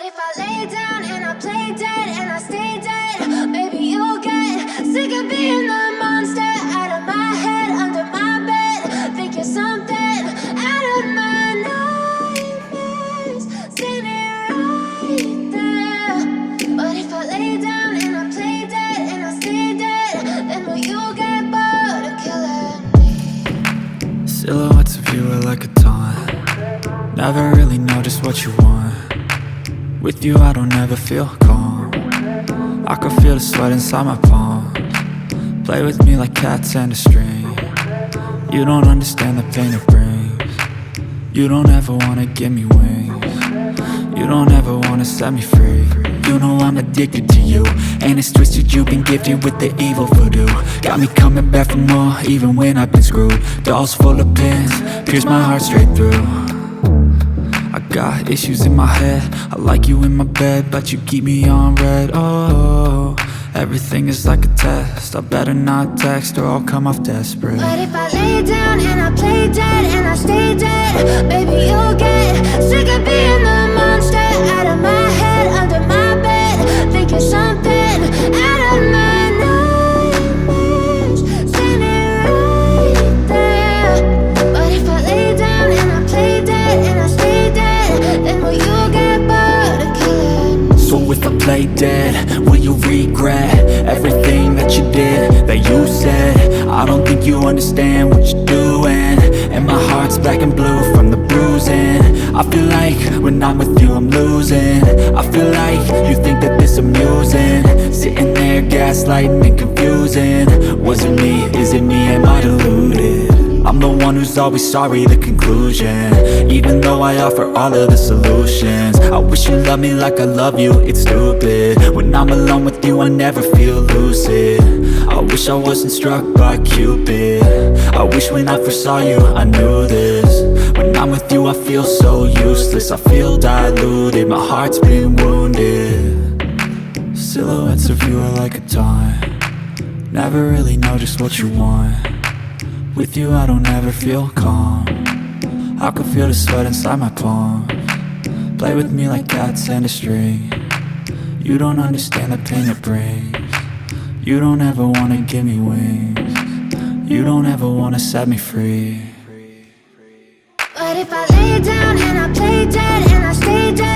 if I lay down and I play dead and I stay dead, maybe you'll get sick of being the monster out of my head, under my bed. Think you're something out of my nightmares, standing right there. But if I lay down and I play dead and I stay dead, then will you get bored of killing me? Silhouettes of you are like a taunt. Never really know just what you want. With you I don't ever feel calm. I can feel the sweat inside my palms. Play with me like cats and a string. You don't understand the pain it brings. You don't ever wanna give me wings. You don't ever wanna set me free. You know I'm addicted to you, and it's twisted, you've been gifted with the evil voodoo. Got me coming back for more, even when I've been screwed. Dolls full of pins, pierce my heart straight through. I got issues in my head, I like you in my bed, but you keep me on red. Oh, everything is like a test, I better not text or I'll come off desperate. But if I lay down and I play dead and I stay dead, baby you'll get sick of being the monster out of my head, under my bed. Think you're something out of my nightmares, standing right there. But if I lay down and I play dead and I stay dead, then will you get bored of killing me? So if I play dead, will you regret everything that you did, that you said? I don't think you understand what you're doing, and my heart's black and blue from the bruising. I feel like when I'm with you I'm losing. I feel like you think that this amusing, sitting there gaslighting and confusing. Was it me? Is it me? Am I deluded? I'm the one who's always sorry, the conclusion, even though I offer all of the solutions. I wish you loved me like I love you, it's stupid. When I'm alone with you I never feel lucid. I wish I wasn't struck by Cupid. I wish when I first saw you I knew this. When I'm with you I feel so useless, I feel diluted, my heart's been wounded. Silhouettes of you are like a taunt. Never really know just what you want. With you I don't ever feel calm. I can feel the sweat inside my palms. Play with me like cats and a string. You don't understand the pain it brings. You don't ever wanna give me wings. You don't ever wanna set me free. But if I lay down and I play dead and I stay dead,